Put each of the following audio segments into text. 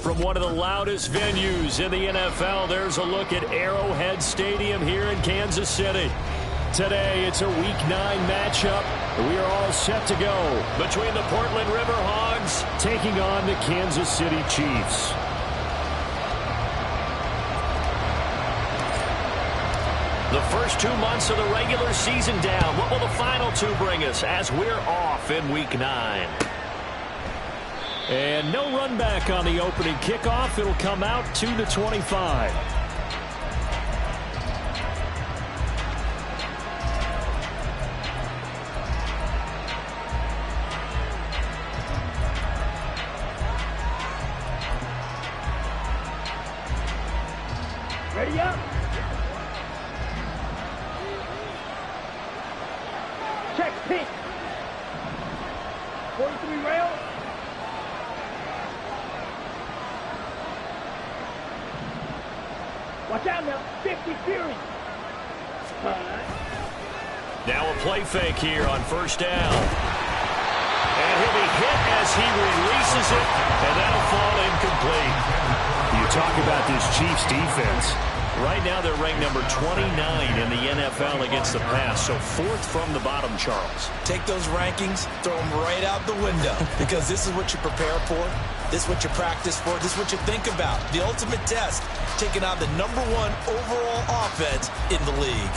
From one of the loudest venues in the NFL, there's a look at Arrowhead Stadium here in Kansas City. Today, it's a Week 9 matchup. We are all set to go between the Portland River Hogs taking on the Kansas City Chiefs. The first 2 months of the regular season down. What will the final 2 bring us as we're off in Week 9? And no run back on the opening kickoff. It'll come out to the 25. Ready up. Check pitch. 43 rail. Watch out now, 50 Fury. Now a play fake here on first down. And he'll be hit as he releases it, and that'll fall incomplete. You talk about this Chiefs defense. Right now they're ranked number 29 in the NFL against the pass, so 4th from the bottom, Charles. Take those rankings, throw them right out the window, because this is what you prepare for, this is what you practice for, this is what you think about. The ultimate test, taking on the #1 overall offense in the league.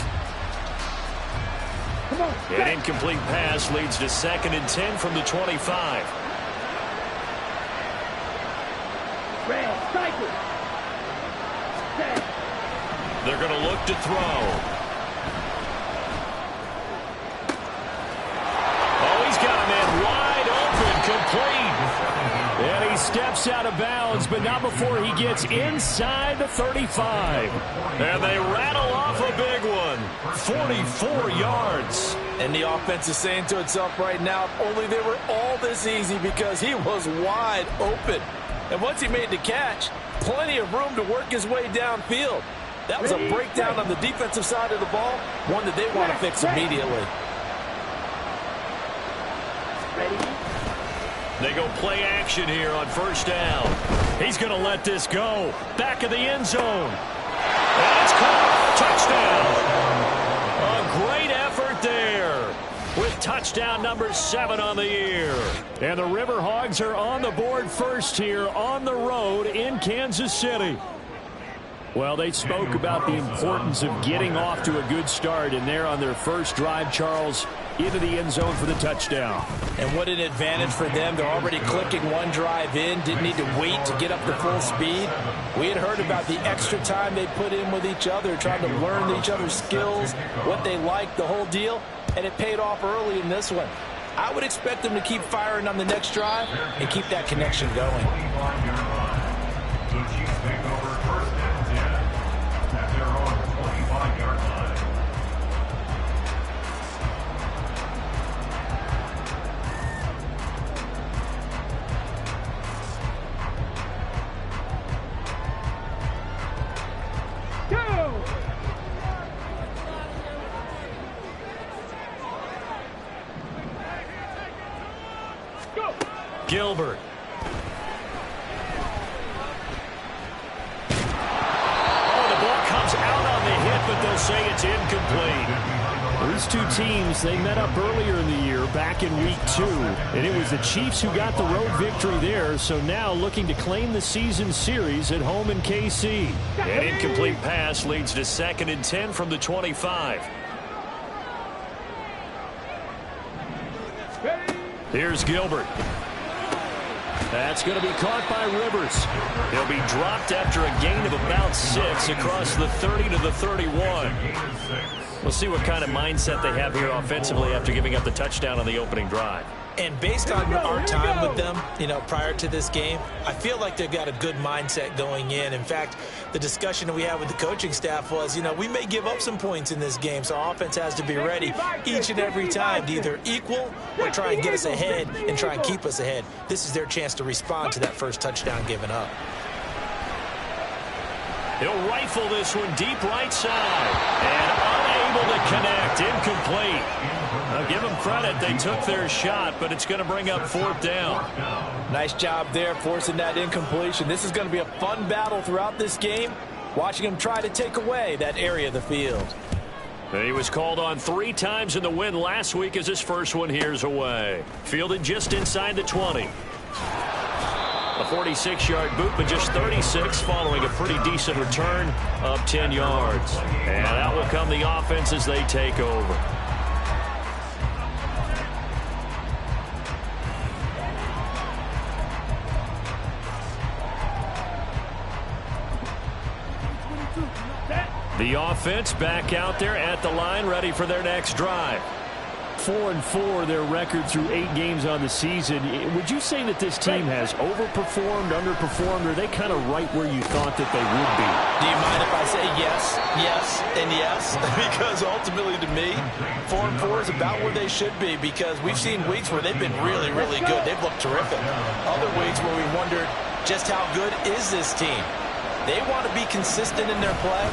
An incomplete pass leads to 2nd and 10 from the 25. Red, cycle. Set. They're going to look to throw. Oh, he's got a man wide open, complete. And he steps out of bounds, but not before he gets inside the 35. And they rattle off a big one. 44 yards. And the offense is saying to itself right now, if only they were all this easy, because he was wide open. And once he made the catch, plenty of room to work his way downfield. That was a breakdown on the defensive side of the ball, one that they want to fix immediately. They go play action here on first down. He's going to let this go. Back of the end zone. And it's caught. Touchdown. A great effort there with touchdown number 7 on the year. And the River Hogs are on the board first here on the road in Kansas City. Well, they spoke about the importance of getting off to a good start, and they're on their first drive, Charles, into the end zone for the touchdown. And what an advantage for them. They're already clicking one drive in, didn't need to wait to get up to full speed. We had heard about the extra time they put in with each other, trying to learn each other's skills, what they liked, the whole deal, and it paid off early in this one. I would expect them to keep firing on the next drive and keep that connection going. Gilbert. Oh, the ball comes out on the hit, but they'll say it's incomplete. These two teams, they met up earlier in the year, back in Week 2. And it was the Chiefs who got the road victory there, so now looking to claim the season series at home in KC. An incomplete pass leads to 2nd and 10 from the 25. Here's Gilbert. That's going to be caught by Rivers. He'll be dropped after a gain of about 6 across the 30 to the 31. We'll see what kind of mindset they have here offensively after giving up the touchdown on the opening drive. And based on our time with them, prior to this game, I feel like they've got a good mindset going in. In fact, the discussion that we had with the coaching staff was, we may give up some points in this game, so our offense has to be ready each and every time to either equal or try and get us ahead and try and keep us ahead. This is their chance to respond to that first touchdown given up. He'll rifle this one deep right side. And unable to connect. Incomplete. I'll give them credit. They took their shot, but it's going to bring up 4th down. Nice job there forcing that incompletion. This is going to be a fun battle throughout this game, watching him try to take away that area of the field. He was called on 3 times in the win last week as his first one here's away. Fielded just inside the 20. A 46-yard boot, but just 36 following a pretty decent return of 10 yards. And out will come the offense as they take over. The offense back out there at the line, ready for their next drive. 4-4, their record through 8 games on the season. Would you say that this team has overperformed, underperformed, or are they kind of right where you thought that they would be? Do you mind if I say yes, yes, and yes? Because ultimately to me, 4-4 is about where they should be, because we've seen weeks where they've been really, really good. They've looked terrific. Other weeks where we wondered just how good is this team. They want to be consistent in their play,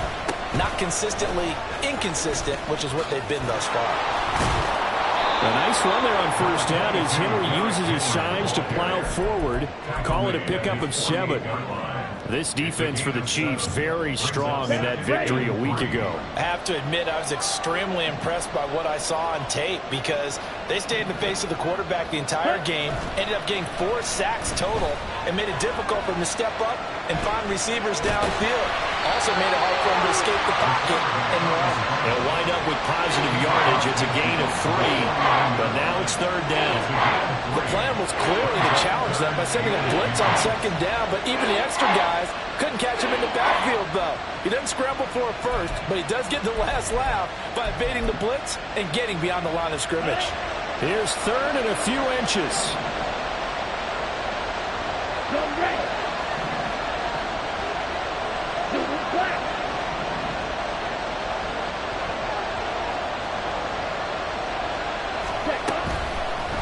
not consistently inconsistent, which is what they've been thus far. A nice run there on 1st down as Henry uses his size to plow forward. Call it a pickup of 7. This defense for the Chiefs very strong in that victory a week ago. I have to admit I was extremely impressed by what I saw on tape, because they stayed in the face of the quarterback the entire game, ended up getting 4 sacks total, and made it difficult for him to step up and find receivers downfield. Also made it hard for him to escape the pocket and run. They'll wind up with positive yardage. It's a gain of 3, but now it's 3rd down. The plan was clearly to challenge them by sending a blitz on 2nd down, but even the extra guys couldn't catch him in the backfield, though. He didn't scramble for a first, but he does get the last laugh by evading the blitz and getting beyond the line of scrimmage. Here's 3rd and a few inches.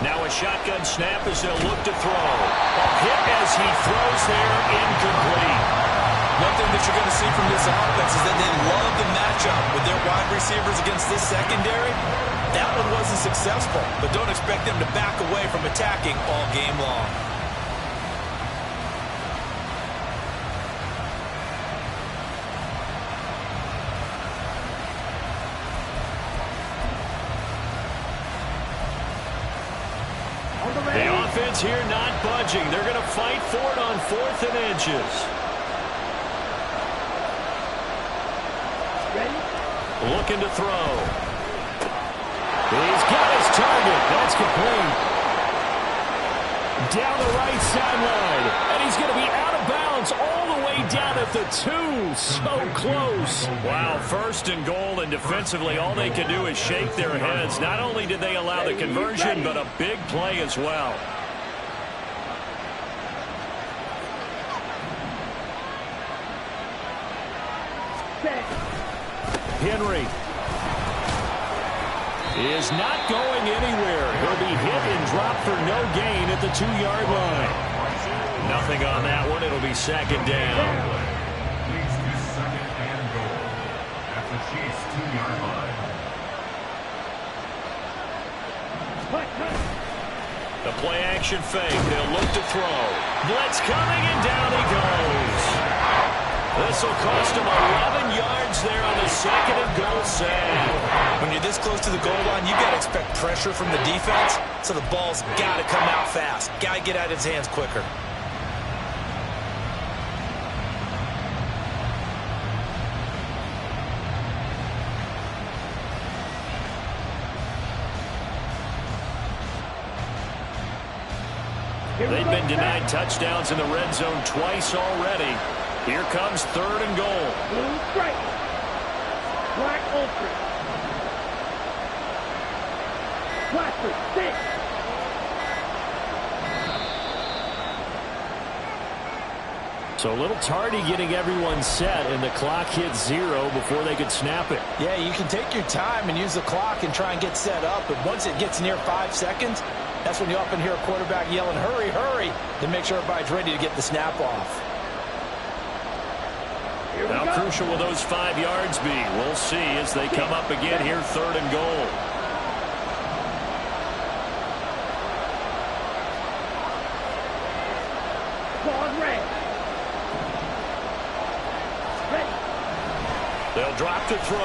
Now a shotgun snap as they'll look to throw. A hit as he throws there, incomplete. One thing that you're going to see from this offense is that they love the matchup with their wide receivers against this secondary. That one wasn't successful, but don't expect them to back away from attacking all game long. The offense here not budging. They're going to fight for it on 4th and inches. Looking to throw. He's got his target. That's complete. Down the right sideline. And he's going to be out of bounds all the way down at the 2. So close. Wow, 1st and goal, and defensively all they can do is shake their heads. Not only did they allow the conversion, but a big play as well. Henry is not going anywhere. He'll be hit and dropped for no gain at the 2-yard line. Nothing on that one. It'll be 2nd down. The play action fake. They'll look to throw. Blitz coming, and down he goes. This will cost him 11 yards there on the 2nd and goal save. When you're this close to the goal line, you got to expect pressure from the defense, so the ball's got to come out fast. Got to get out of his hands quicker. They've been denied touchdowns in the red zone twice already. Here comes 3rd and goal. Blue stripe. Black ultra. Blaster, 6. So a little tardy getting everyone set, and the clock hits 0 before they could snap it. Yeah, you can take your time and use the clock and try and get set up, but once it gets near 5 seconds, that's when you often hear a quarterback yelling, hurry, hurry, to make sure everybody's ready to get the snap off. How crucial will those 5 yards be? We'll see as they come up again here, 3rd and goal. drop to throw.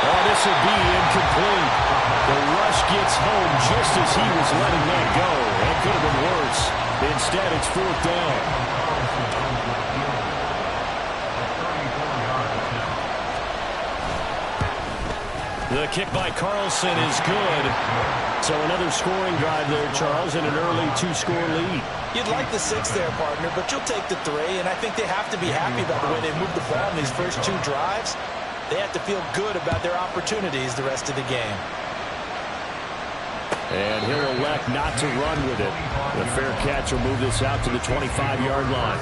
Oh, this will be incomplete. The rush gets home just as he was letting that go. That could have been worse. Instead, it's 4th down. The kick by Carlson is good. So another scoring drive there, Charles, and an early 2-score lead. You'd like the 6 there, partner, but you'll take the 3, and I think they have to be happy about the way they moved the ball in these first 2 drives. They have to feel good about their opportunities the rest of the game. And he'll elect not to run with it. The fair catch will move this out to the 25-yard line.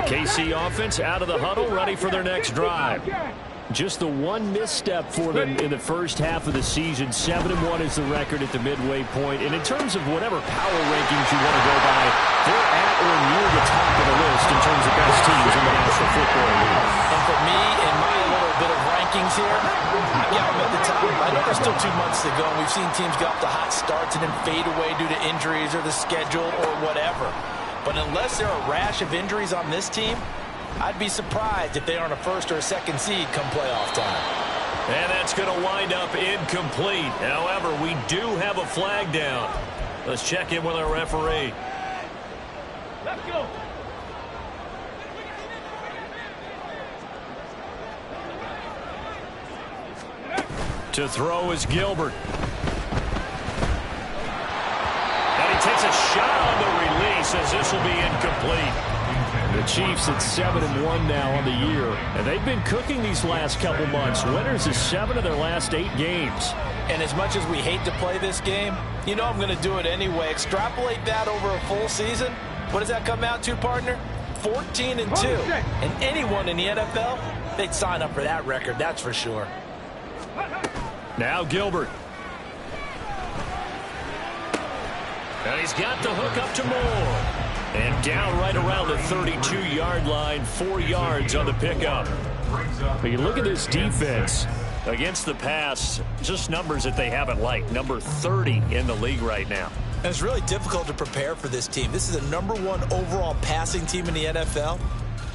KC offense out of the huddle, ready for their next drive. Just the one misstep for them in the first half of the season. 7-1 is the record at the midway point. And in terms of whatever power rankings you want to go by, they're at or near the top of the list in terms of best teams in the National Football League. And for me, in my little bit of rankings here, I've got them at the top. I know there's still 2 months to go, and we've seen teams get off to hot starts and then fade away due to injuries or the schedule or whatever. But unless there are a rash of injuries on this team, I'd be surprised if they aren't a 1st or a 2nd seed come playoff time. And that's going to wind up incomplete. However, we do have a flag down. Let's check in with our referee. Let's go. To throw is Gilbert. And he takes a shot on the release as this will be incomplete. The Chiefs at 7-1 now on the year, and they've been cooking these last couple months. Winners is 7 of their last 8 games. And as much as we hate to play this game, you know I'm going to do it anyway. Extrapolate that over a full season. What does that come out to, partner? 14-2. And anyone in the NFL, they'd sign up for that record, that's for sure. Now Gilbert. And he's got the hook up to Moore. And down right around the 32-yard line, 4 yards on the pickup. But you look at this defense against the pass, just numbers that they haven't liked. Number 30 in the league right now. And it's really difficult to prepare for this team. This is a #1 overall passing team in the NFL.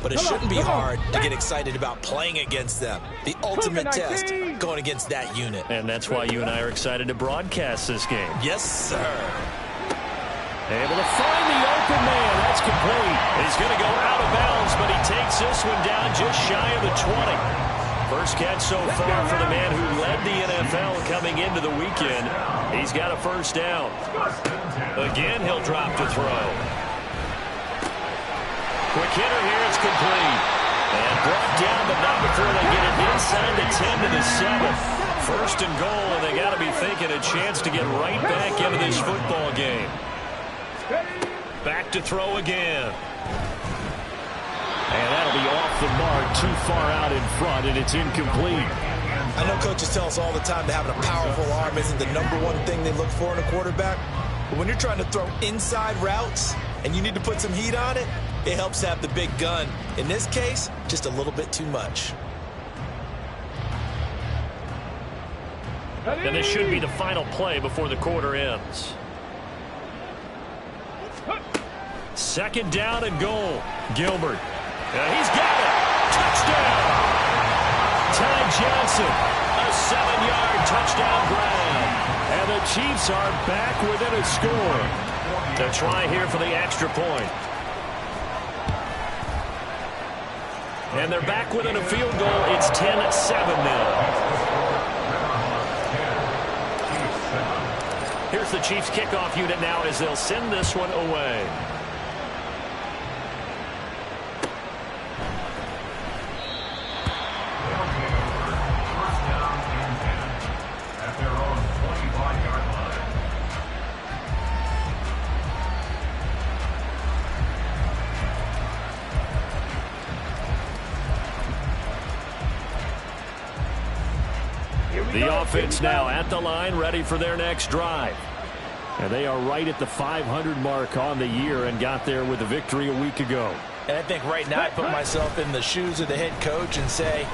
But it shouldn't be hard to get excited about playing against them. The ultimate test going against that unit. And that's why you and I are excited to broadcast this game. Yes, sir. Able to find the open man. That's complete. He's going to go out of bounds, but he takes this one down just shy of the 20. First catch so far for the man who led the NFL coming into the weekend. He's got a first down. Again, he'll drop to throw. Quick hitter here. It's complete. And brought down, but not before they get it inside the 10 to the 7. First and goal, and they got to be thinking a chance to get right back into this football game. Back to throw again. And that'll be off the mark, too far out in front, and it's incomplete. I know coaches tell us all the time that having a powerful arm isn't the #1 thing they look for in a quarterback. But when you're trying to throw inside routes and you need to put some heat on it, it helps have the big gun. In this case, just a little bit too much. And this should be the final play before the quarter ends. Second down and goal. Gilbert. He's got it. Touchdown. Ty Johnson. A 7-yard touchdown grab. And the Chiefs are back within a score. To try here for the extra point. And they're back within a field goal. It's 10-7 now. Here's the Chiefs kickoff unit now as they'll send this one away. The offense now at the line, ready for their next drive. And they are right at the 500 mark on the year and got there with a victory a week ago. And I think right now I put myself in the shoes of the head coach and say,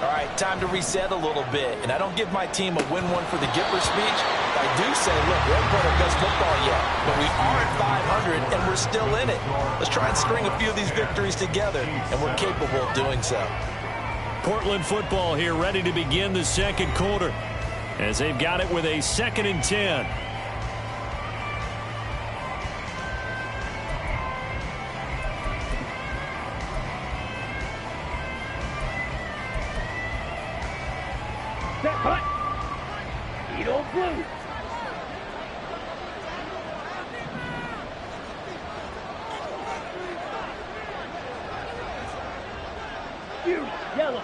All right, time to reset a little bit. And I don't give my team a win one for the Gipper speech. I do say, look, we haven't played our best football yet, but we are at 500 and we're still in it. Let's try and string a few of these victories together, and we're capable of doing so. Portland football here, ready to begin the second quarter, as they've got it with a 2nd and 10. Cut. Eat old blue. You yellow.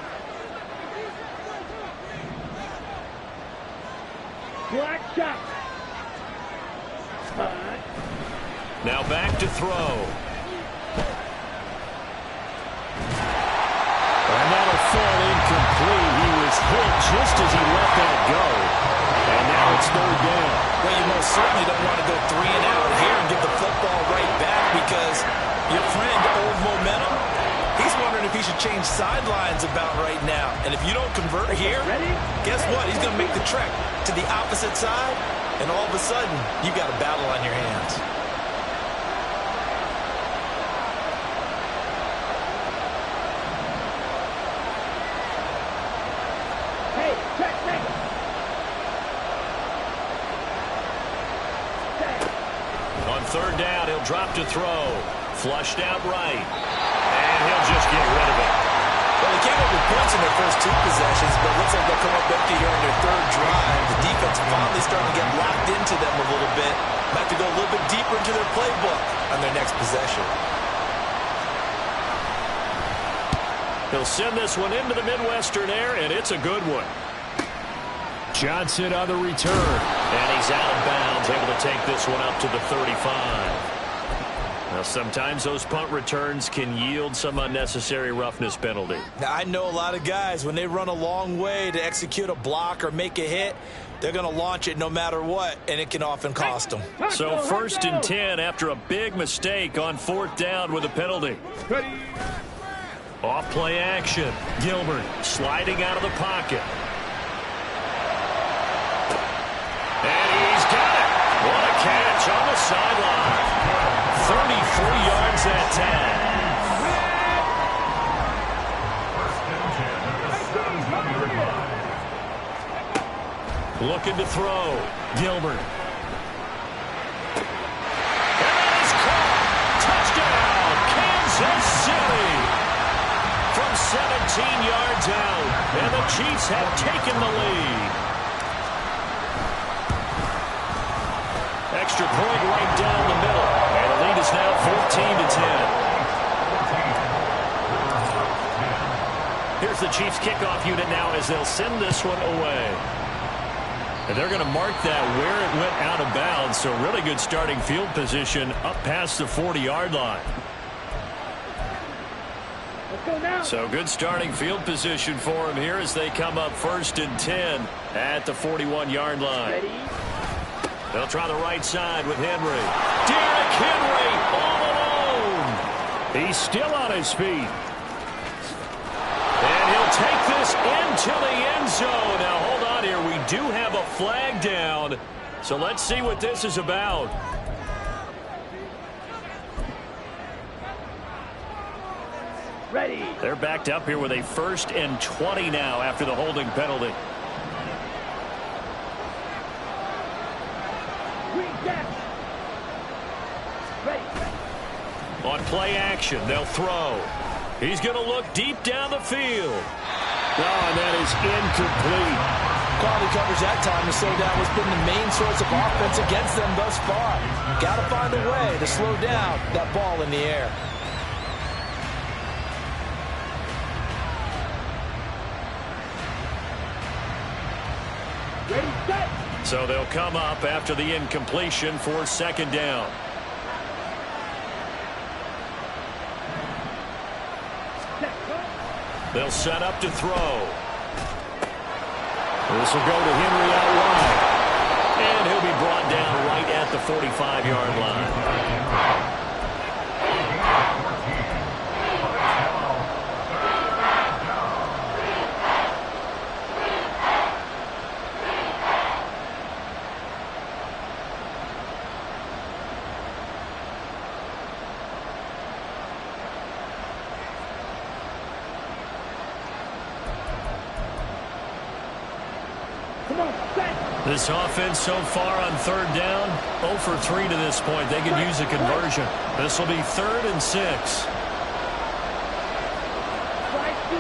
Black shot. Cut. Now back to throw. And that'll fall incomplete. He was hit just as he let that go. And now it's 3rd down. Well, you most certainly don't want to go 3 and out here and give the football right back, because your friend, Old Momentum, he's wondering if he should change sidelines about right now. And if you don't convert here, guess what? He's going to make the trek to the opposite side, and all of a sudden, you got a battle on your hands. On 3rd down, he'll drop to throw. Flushed out right. And he'll just get rid of it. Well, they came up with points in their first 2 possessions, but it looks like they'll come up empty here on their 3rd drive. The defense finally starting to get locked into them a little bit. Might have to go a little bit deeper into their playbook on their next possession. He'll send this one into the Midwestern air, and it's a good one. Johnson on the return. And he's out of bounds, able to take this one up to the 35. Now, sometimes those punt returns can yield some unnecessary roughness penalty. Now, I know a lot of guys, when they run a long way to execute a block or make a hit, they're going to launch it no matter what, and it can often cost them. So 1st and 10 after a big mistake on 4th down with a penalty. Off play action. Gilbert sliding out of the pocket. And he's got it. What a catch on the sideline. 33 yards that time. Looking to throw. Gilbert. And that is caught. Touchdown, Kansas City. From 17 yards out. And the Chiefs have taken the lead. Extra point right down the middle. And the lead is now 14-10. Here's the Chiefs kickoff unit now as they'll send this one away. And they're going to mark that where it went out of bounds. So really good starting field position up past the 40-yard line. So good starting field position for them here as they come up 1st and 10 at the 41-yard line. Ready? They'll try the right side with Henry. Derrick Henry all alone. He's still on his feet. And he'll take this into the end zone. Now, hold on here. We do have a flag down. So let's see what this is about. Ready. They're backed up here with a 1st and 20 now after the holding penalty. On play action, they'll throw. He's going to look deep down the field. Oh, and that is incomplete. Quality coverage that time to slow down what's been the main source of offense against them thus far. Got to find a way to slow down that ball in the air. Ready, set. So they'll come up after the incompletion for 2nd down. They'll set up to throw. This will go to Henry out wide. And he'll be brought down right at the 45-yard line. Come on, set. This offense so far on third down, 0 for 3 to this point. They could use a conversion. This will be 3rd and 6. Strike 2.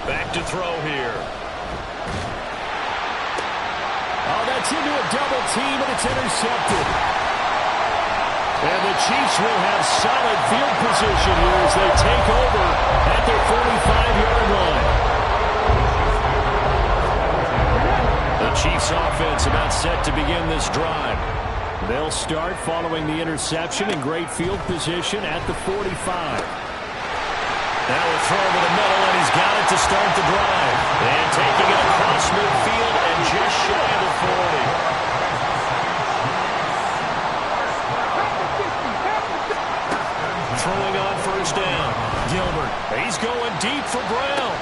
Back to throw here. Oh, that's into a double team, and it's intercepted. And the Chiefs will have solid field position here as they take over at their 45-yard line. The Chiefs offense about set to begin this drive. They'll start following the interception in great field position at the 45. Now a throw to the middle, and he's got it to start the drive. And taking it across midfield and just shy of the 40. Throwing on first down. Gilbert. He's going deep for Brown.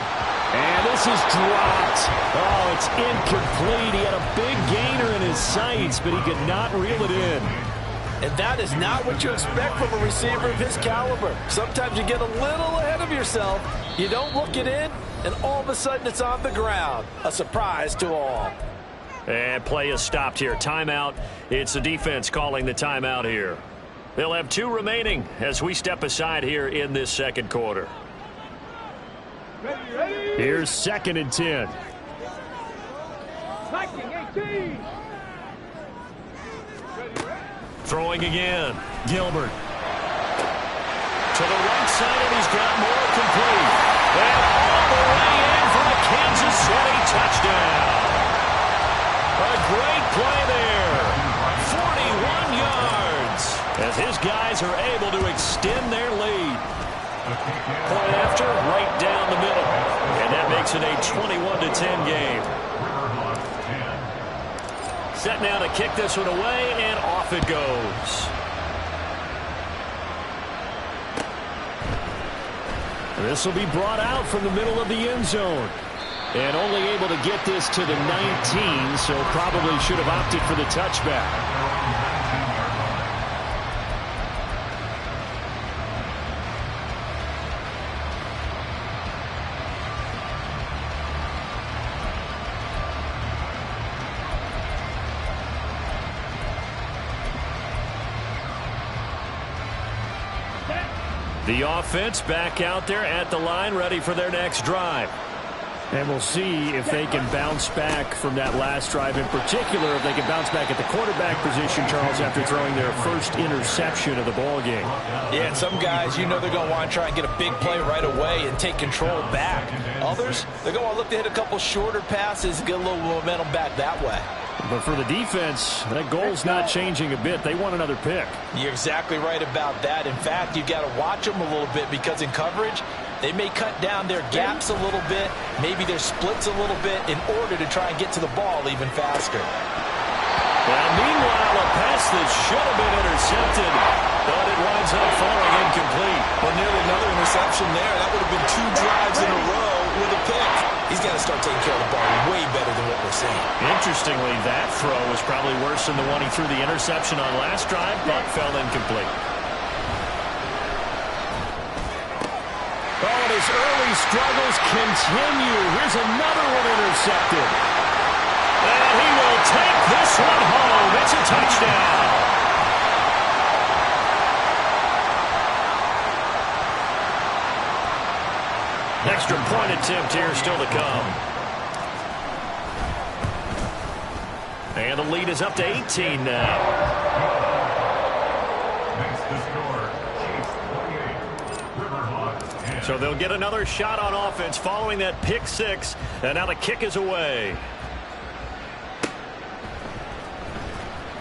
And this is dropped. Oh, it's incomplete. He had a big gainer in his sights, but he could not reel it in. And that is not what you expect from a receiver of his caliber. Sometimes you get a little ahead of yourself. You don't look it in, and all of a sudden it's on the ground. A surprise to all. And play is stopped here. Timeout. It's the defense calling the timeout here. They'll have 2 remaining as we step aside here in this second quarter. Here's 2nd and 10. Viking 18. Throwing again. Gilbert. To the right side, and he's got more complete. And all the way in for the Kansas City touchdown. A great play there. 41 yards. As his guys are able to extend their lead. Point after, right down the middle. And that makes it a 21-10 game. Set now to kick this one away, and off it goes. This will be brought out from the middle of the end zone. And only able to get this to the 19, so probably should have opted for the touchback. The offense back out there at the line, ready for their next drive. And we'll see if they can bounce back from that last drive, in particular if they can bounce back at the quarterback position, Charles, after throwing their first interception of the ball game. Yeah, and some guys, you know they're going to want to try and get a big play right away and take control back. Others, they're going to look to hit a couple shorter passes and get a little momentum back that way. But for the defense, that goal's not changing a bit. They want another pick. You're exactly right about that. In fact, you've got to watch them a little bit because in coverage, they may cut down their gaps a little bit, maybe their splits a little bit in order to try and get to the ball even faster. Well, meanwhile, a pass that should have been intercepted, but it winds up falling incomplete. Well, nearly another interception there. That would have been 2 drives in a row with a pick. He's got to start taking care of the ball way better than what we're seeing. Interestingly, that throw was probably worse than the one he threw the interception on last drive, but fell incomplete. Oh, and his early struggles continue. Here's another one intercepted. And he will take this one home. It's a touchdown. Extra point attempt here still to come. And the lead is up to 18 now. So they'll get another shot on offense following that pick 6. And now the kick is away.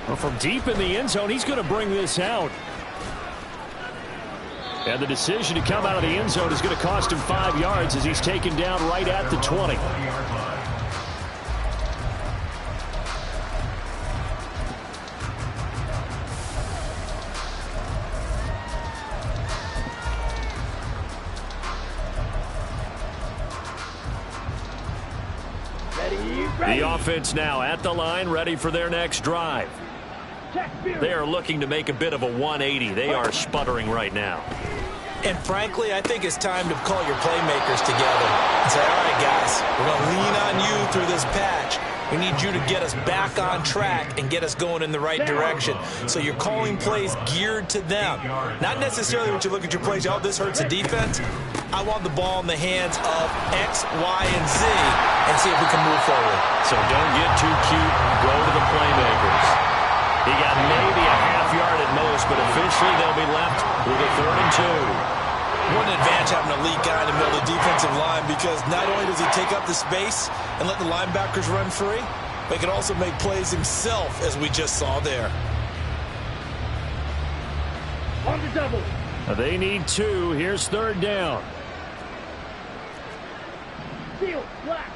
Well, from deep in the end zone, he's going to bring this out. And the decision to come out of the end zone is going to cost him 5 yards as he's taken down right at the 20. The offense now at the line, ready for their next drive. They are looking to make a bit of a 180. They are sputtering right now. And frankly, I think it's time to call your playmakers together and say, all right, guys, we're going to lean on you through this patch. We need you to get us back on track and get us going in the right direction. So you're calling plays geared to them. Not necessarily when you look at your plays, oh, this hurts the defense. I want the ball in the hands of X, Y, and Z and see if we can move forward. So don't get too cute. Go to the playmakers. He got maybe a half yard at most, but officially they'll be left with a 3rd and 2. What an advantage having an elite guy in the middle of the defensive line, because not only does he take up the space and let the linebackers run free, but he can also make plays himself, as we just saw there. On the double. They need 2. Here's 3rd down. Field, black.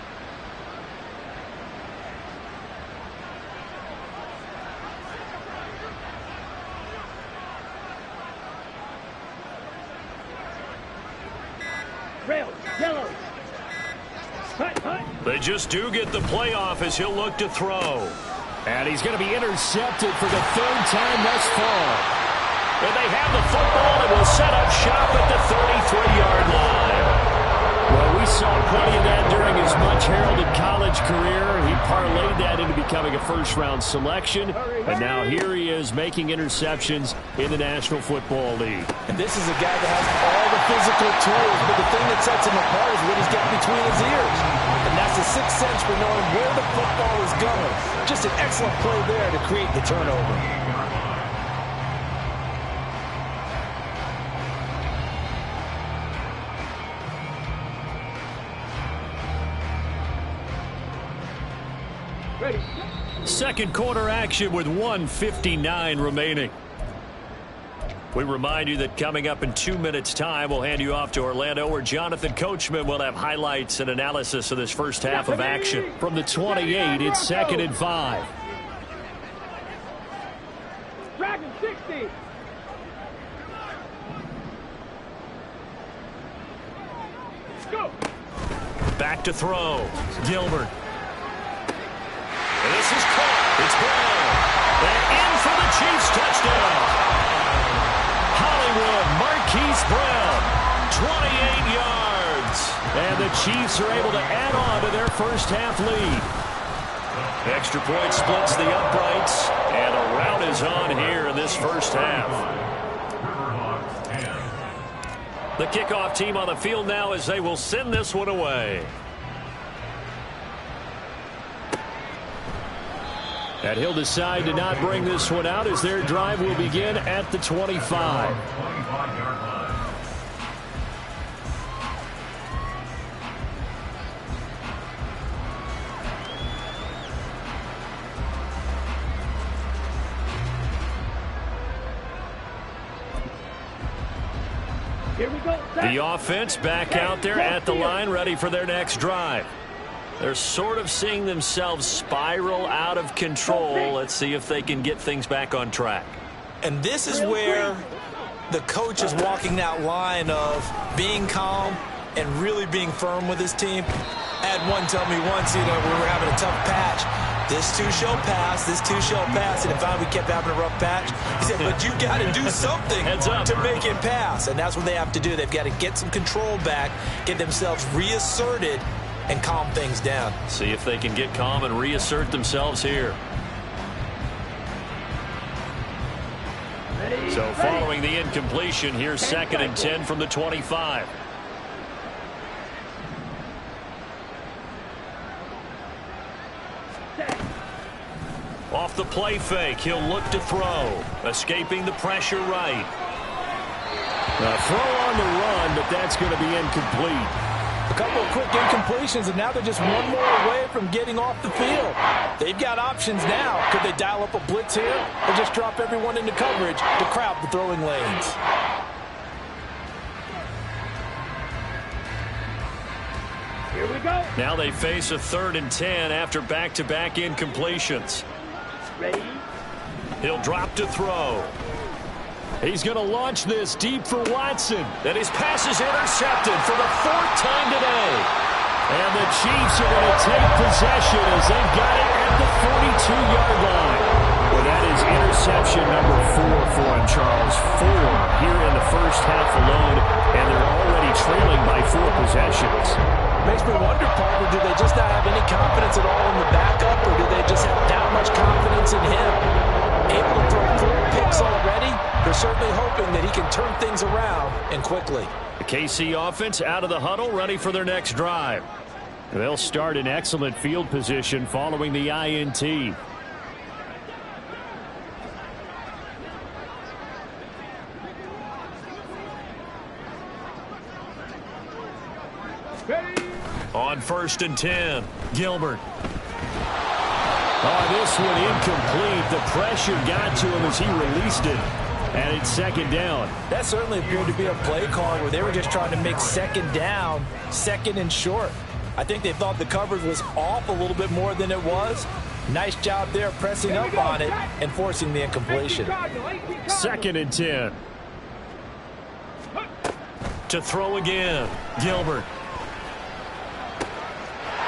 Rails, yellow. Hut, hut. They just do get the playoff as he'll look to throw. And he's going to be intercepted for the 3rd time thus far. And they have the football and will set up shop at the 33-yard line. Well, we saw plenty of that during his much-heralded college career. He parlayed that into becoming a first-round selection. And now here he is making interceptions in the National Football League. And this is a guy that has all the physical tools, but the thing that sets him apart is what he's got between his ears. And that's the sixth sense for knowing where the football is going. Just an excellent play there to create the turnover. Ready. Second quarter action with 1:59 remaining. We remind you that coming up in 2 minutes' time, we'll hand you off to Orlando, where Jonathan Coachman will have highlights and analysis of this first half of action. From the 28, it's 2nd and 5. Dragon 60. Go. Back to throw. Gilbert. And this is caught. It's Brown. And in for the Chiefs touchdown. Hollywood Marquise Brown. 28 yards. And the Chiefs are able to add on to their first half lead. Extra point splits the uprights. And a rout is on here in this first half. The kickoff team on the field now as they will send this one away. And he'll decide to not bring this one out as their drive will begin at the 25. Here we go. The offense back out there at the line, ready for their next drive. They're sort of seeing themselves spiral out of control. Let's see if they can get things back on track. And this is where the coach is walking that line of being calm and really being firm with his team. I had one tell me once, when we were having a tough patch, this too shall pass, this too shall pass. And if we kept having a rough patch, he said, but you got to do something to make it pass. And that's what they have to do. They've got to get some control back, get themselves reasserted, and calm things down. See if they can get calm and reassert themselves here. So following the incompletion, here's 2nd and 10 from the 25. Off the play fake, he'll look to throw. Escaping the pressure right. Throw on the run, but that's going to be incomplete. A couple of quick incompletions, and now they're just one more away from getting off the field. They've got options now. Could they dial up a blitz here or just drop everyone into coverage to crowd the throwing lanes? Here we go. Now they face a 3rd and 10 after back-to-back incompletions. Ready. He'll drop to throw. He's going to launch this deep for Watson. And his pass is intercepted for the 4th time today. And the Chiefs are going to take possession as they've got it at the 42-yard line. Well, that is interception number 4 for him, Charles. 4 here in the first half alone. things around and quickly. The KC offense out of the huddle, ready for their next drive. They'll start in excellent field position following the INT. On 1st and 10, Gilbert. Oh, this one incomplete. The pressure got to him as he released it. And it's 2nd down. That certainly appeared to be a play call where they were just trying to make 2nd down, 2nd and short. I think they thought the coverage was off a little bit more than it was. Nice job there pressing up on it and forcing the incompletion. 2nd and 10. To throw again, Gilbert.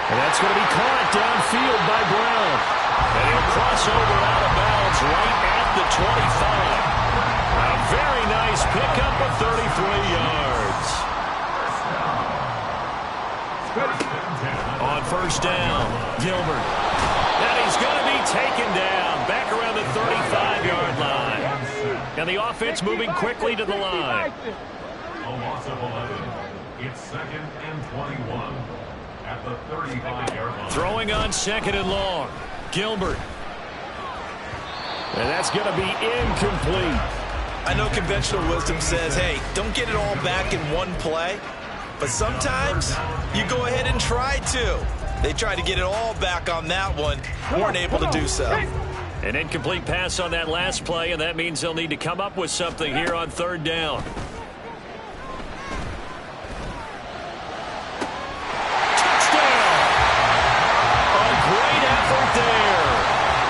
And that's going to be caught downfield by Brown. And he'll cross over out of bounds right at the 25. A very nice pickup of 33 yards. On 1st down, Gilbert. And he's going to be taken down back around the 35-yard line. And the offense moving quickly to the line. A loss of 11. It's 2nd and 21 at the 35-yard line. Throwing on 2nd and long, Gilbert. And that's going to be incomplete. I know conventional wisdom says, hey, don't get it all back in one play. But sometimes you go ahead and try to. They tried to get it all back on that one. Weren't able to do so. An incomplete pass on that last play, and that means they'll need to come up with something here on 3rd down. Touchdown! A great effort there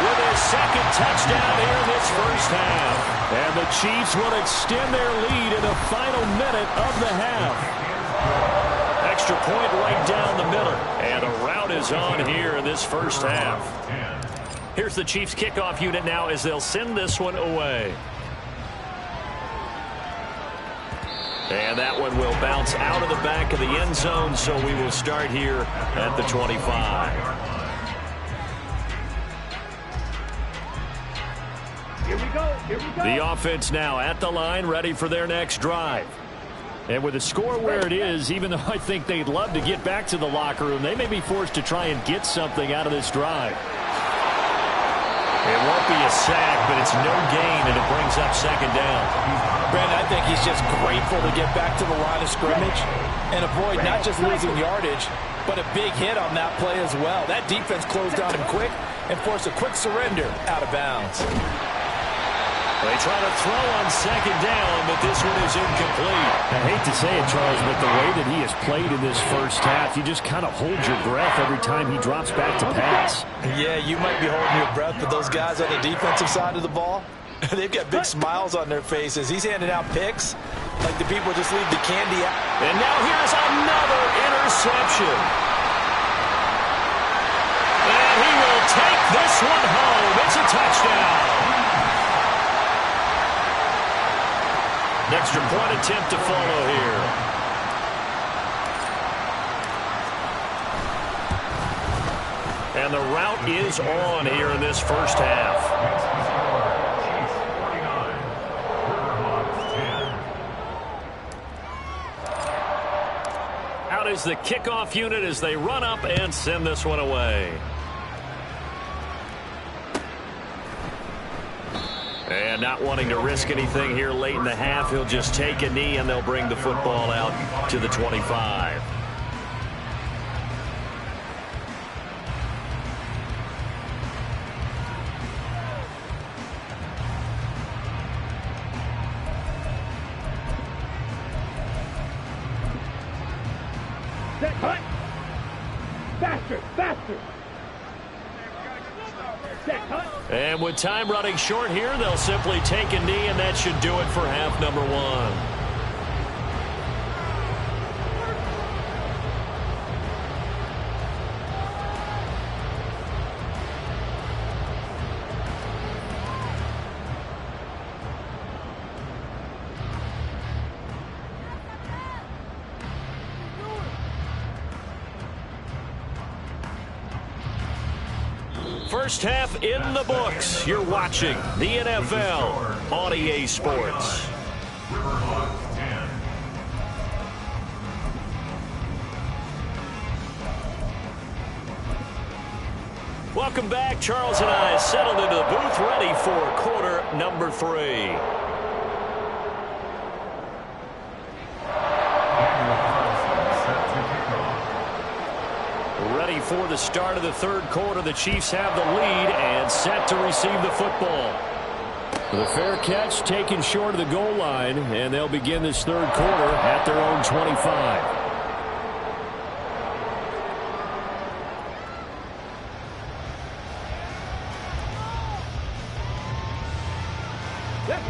with his 2nd touchdown here in this 1st half. And the Chiefs will extend their lead in the final minute of the half. Extra point right down the middle. And a rout is on here in this 1st half. Here's the Chiefs kickoff unit now as they'll send this one away. And that one will bounce out of the back of the end zone, so we will start here at the 25. Here we go. Here we go. The offense now at the line, ready for their next drive. And with the score where it is, even though I think they'd love to get back to the locker room, they may be forced to try and get something out of this drive. It won't be a sack, but it's no gain, and it brings up 2nd down. Brandon, I think he's just grateful to get back to the line of scrimmage and avoid not just losing yardage, but a big hit on that play as well. That defense closed on him quick and forced a quick surrender out of bounds. They try to throw on 2nd down, but this one is incomplete. I hate to say it, Charles, but the way that he has played in this 1st half, you just kind of hold your breath every time he drops back to pass. Yeah, you might be holding your breath, but those guys on the defensive side of the ball, they've got big smiles on their faces. He's handing out picks like the people just leave the candy out. And now here's another interception. And he will take this one home. It's a touchdown. Extra point attempt to follow here. And the route is on here in this 1st half. Out is the kickoff unit as they run up and send this one away. And not wanting to risk anything here late in the half, he'll just take a knee and they'll bring the football out to the 25. Set, cut. Faster, faster. Set, cut. And with time running short here, they'll simply take a knee, and that should do it for half number 1. First half in the books. You're watching the NFL on EA Sports. Welcome back. Charles and I settled into the booth, ready for quarter number 3. Ready for the start of the third quarter. The Chiefs have the lead and set to receive the football. The fair catch taken short of the goal line, and they'll begin this third quarter at their own 25.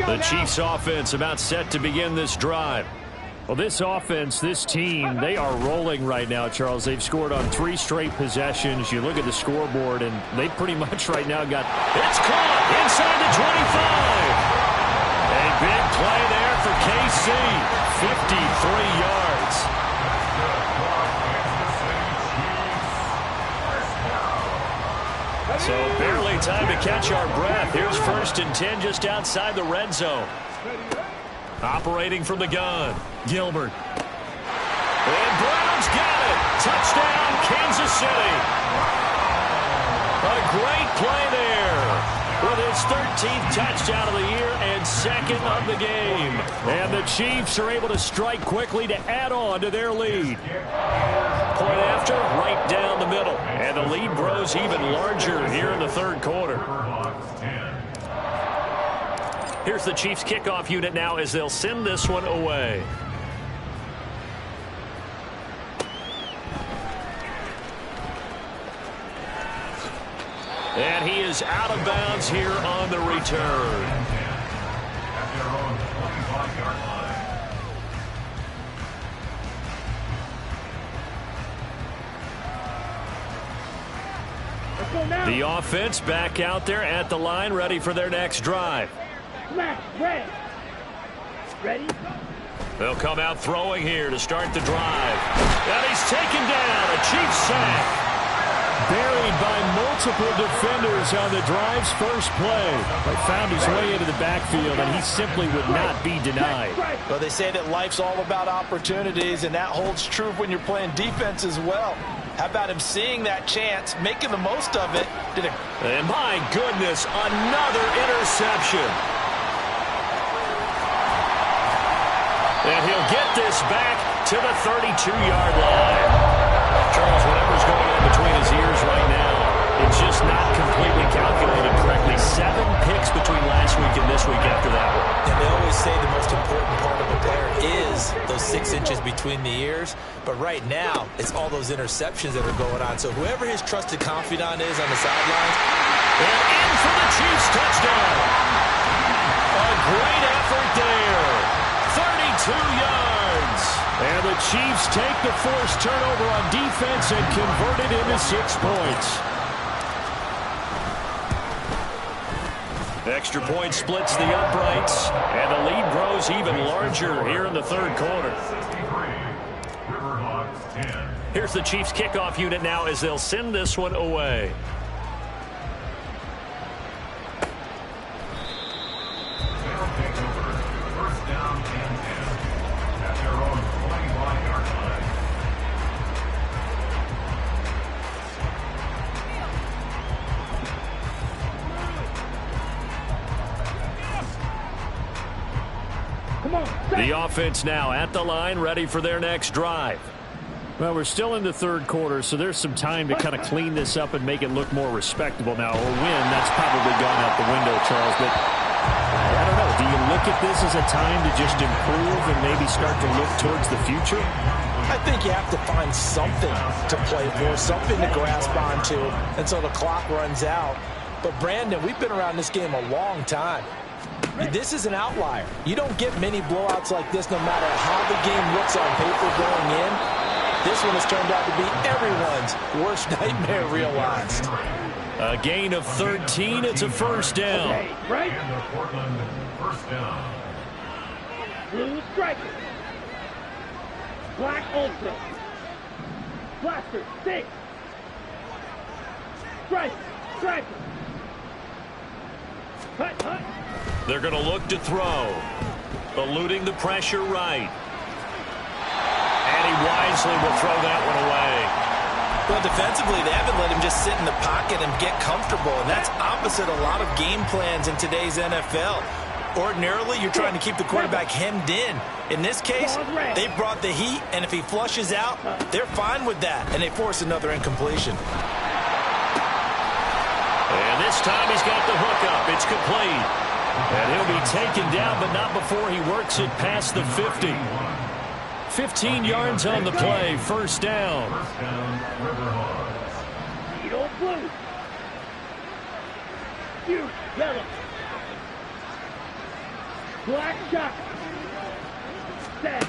The Chiefs offense about set to begin this drive. Well, this offense, this team, they are rolling right now, Charles. They've scored on 3 straight possessions. You look at the scoreboard, and they pretty much right now got... It's caught inside the 25. A big play there for KC. 53 yards. So barely time to catch our breath. Here's 1st and 10 just outside the red zone. Operating from the gun, Gilbert. And Brown's got it. Touchdown, Kansas City. A great play there with his 13th touchdown of the year and 2nd of the game. And the Chiefs are able to strike quickly to add on to their lead. Point after, right down the middle. And the lead grows even larger here in the third quarter. Here's the Chiefs kickoff unit now as they'll send this one away. And he is out of bounds here on the return. The offense back out there at the line, ready for their next drive. Ready. Ready. They'll come out throwing here to start the drive. And he's taken down. A Chiefs sack. Buried by multiple defenders on the drive's first play. But found his way into the backfield, and he simply would not be denied. Well, they say that life's all about opportunities, and that holds true when you're playing defense as well. How about him seeing that chance, making the most of it? And my goodness, another interception. And he'll get this back to the 32-yard line. Charles, whatever's going on between his ears right now, it's just not completely calculated correctly. 7 picks between last week and this week after that one. And they always say the most important part of a player is those 6 inches between the ears. But right now, it's all those interceptions that are going on. So whoever his trusted confidant is on the sidelines. And in for the Chiefs touchdown. A great effort there. 32 yards. And the Chiefs take the forced turnover on defense and convert it into 6 points. Extra point splits the uprights, and the lead grows even larger here in the third quarter. Here's the Chiefs kickoff unit now as they'll send this one away. The offense now at the line, ready for their next drive. Well, we're still in the third quarter, so there's some time to kind of clean this up and make it look more respectable now. Or win, that's probably gone out the window, Charles. But I don't know. Do you look at this as a time to just improve and maybe start to look towards the future? I think you have to find something to play for, something to grasp onto until the clock runs out. But, Brandon, we've been around this game a long time. This is an outlier. You don't get many blowouts like this no matter how the game looks on paper going in. This one has turned out to be everyone's worst nightmare realized. A gain of 13. It's a first down. Okay, right? Blue striker. Black ultra. Blaster, 6. Striker. Cut. They're going to look to throw. Eluding the pressure right. And he wisely will throw that one away. Well, defensively, they haven't let him just sit in the pocket and get comfortable, and that's opposite a lot of game plans in today's NFL. Ordinarily, you're trying to keep the quarterback hemmed in. In this case, they brought the heat, and if he flushes out, they're fine with that, and they force another incompletion. And this time he's got the hook up. It's complete. And he'll be taken down, but not before he works it past the 50. 15 yards on the play, first down. Eagle blue. You yellow. Black shot. Set.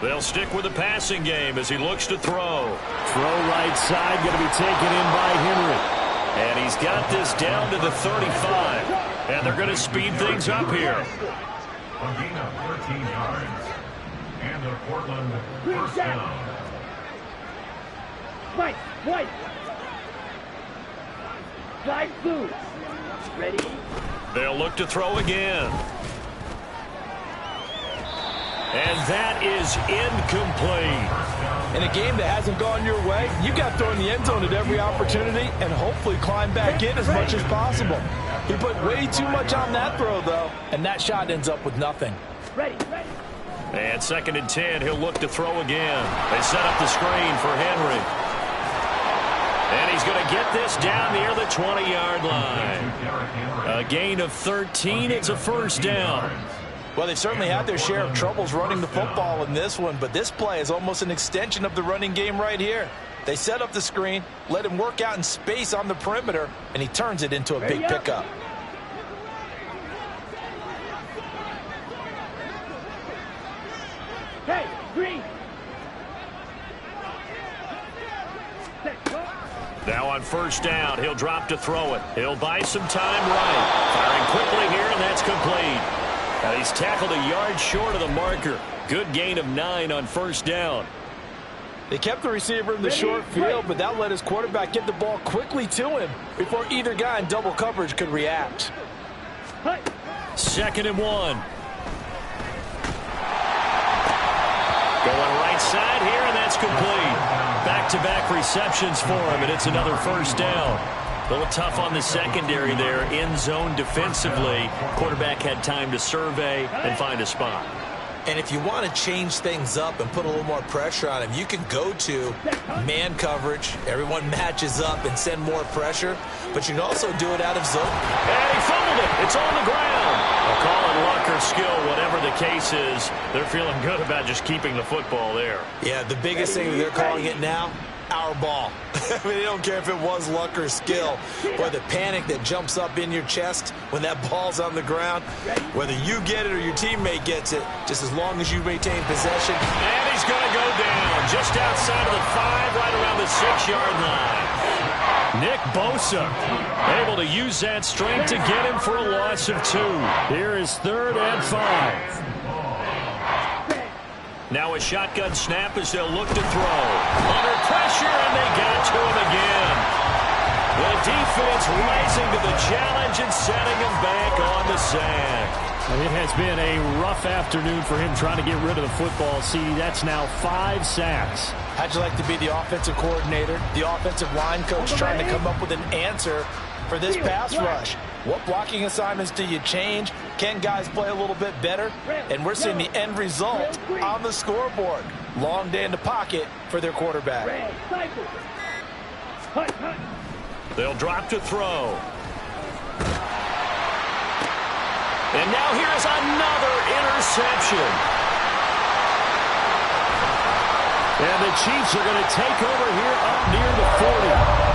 They'll stick with the passing game as he looks to throw. Throw right side, going to be taken in by Henry. And he's got this down to the 35. And they're going to speed things up here. A gain of 13 yards. And the Portland first down. White, white. Light blue. Ready? They'll look to throw again. And that is incomplete. In a game that hasn't gone your way, you got to throw in the end zone at every opportunity and hopefully climb back in as much as possible. He put way too much on that throw, though, and that shot ends up with nothing. Ready, ready. And 2nd and 10, he'll look to throw again. They set up the screen for Henry. And he's going to get this down near the 20-yard line. A gain of 13. It's a first down. Well, they've certainly had their share of troubles running the football in this one, but this play is almost an extension of the running game right here. They set up the screen, let him work out in space on the perimeter, and he turns it into a big pickup. Hey, green. Now on first down, he'll drop to throw it. He'll buy some time right. Firing quickly here, and that's complete. And he's tackled a yard short of the marker. Good gain of 9 on first down. They kept the receiver in the short field, but that let his quarterback get the ball quickly to him before either guy in double coverage could react. 2nd and 1. Going right side here, and that's complete. Back-to-back receptions for him, and it's another first down. A little tough on the secondary there. End zone defensively. Quarterback had time to survey and find a spot. And if you want to change things up and put a little more pressure on him, you can go to man coverage. Everyone matches up and send more pressure. But you can also do it out of zone. And he fumbled it. It's on the ground. They'll call it luck or skill, whatever the case is. They're feeling good about just keeping the football there. Yeah, the biggest thing that they're calling it now, our ball. I mean, they don't care if it was luck or skill. Or the panic that jumps up in your chest when that ball's on the ground. Whether you get it or your teammate gets it, just as long as you maintain possession. And he's going to go down just outside of the 5, right around the 6-yard line. Nick Bosa able to use that strength to get him for a loss of 2. Here is 3rd and 5. Now a shotgun snap as they'll look to throw. Under pressure, and they got to him again. The defense rising to the challenge and setting him back on the sack. It has been a rough afternoon for him trying to get rid of the football. See, that's now 5 sacks. How'd you like to be the offensive coordinator, the offensive line coach trying to come up with an answer for this pass rush? What blocking assignments do you change? Can guys play a little bit better? And we're seeing the end result on the scoreboard. Long day in the pocket for their quarterback. They'll drop to throw. And now here's another interception. And the Chiefs are going to take over here up near the 40.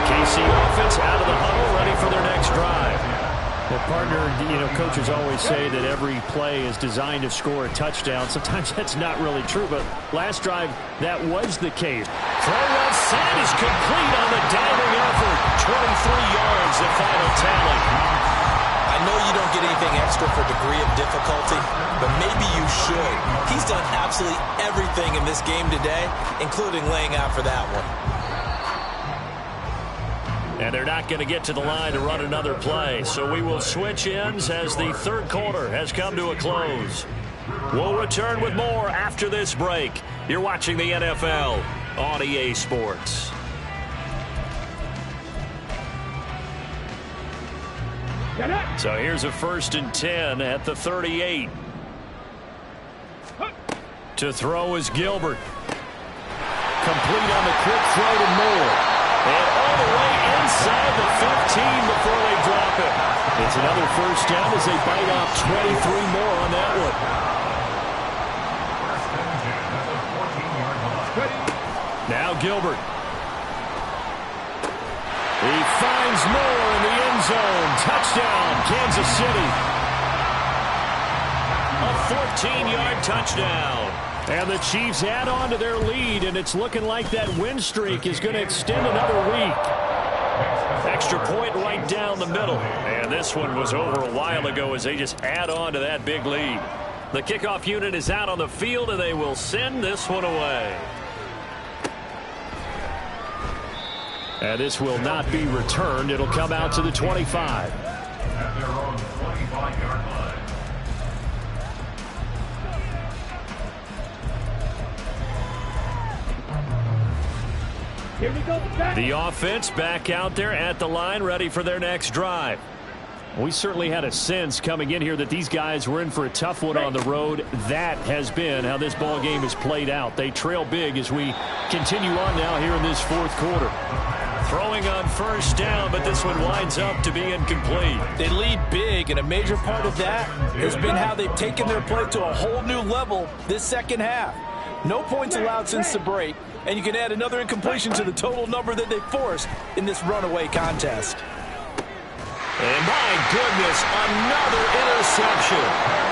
KC offense out of the huddle, ready for their next drive. Well, partner, coaches always say that every play is designed to score a touchdown. Sometimes that's not really true, but last drive, that was the case. Throw left side is complete on the diving effort. 23 yards, the final tally. I know you don't get anything extra for degree of difficulty, but maybe you should. He's done absolutely everything in this game today, including laying out for that one. And they're not going to get to the line to run another play. So we will switch ends as the 3rd quarter has come to a close. We'll return with more after this break You're watching the NFL on EA Sports. So here's a 1st and 10 at the 38. To throw is Gilbert. Complete on the quick throw to Moore. And all the way inside the 15 before they drop it. It's another 1st down as they bite off 23 more on that one. Now Gilbert. He finds Moore in the end zone. Touchdown, Kansas City. A 14-yard touchdown. And the Chiefs add on to their lead, and it's looking like that win streak is going to extend another week. Extra point right down the middle. And this one was over a while ago as they just add on to that big lead. The kickoff unit is out on the field, and they will send this one away. And this will not be returned. It'll come out to the 25. At their own 25-yard line. Here we go. The offense back out there at the line, ready for their next drive. We certainly had a sense coming in here that these guys were in for a tough one on the road. That has been how this ball game has played out. They trail big as we continue on now here in this 4th quarter. Throwing on 1st down, but this one winds up to be incomplete. They lead big, and a major part of that has been how they've taken their play to a whole new level this 2nd half. No points allowed since the break, and you can add another incompletion to the total number that they forced in this runaway contest. And my goodness, another interception.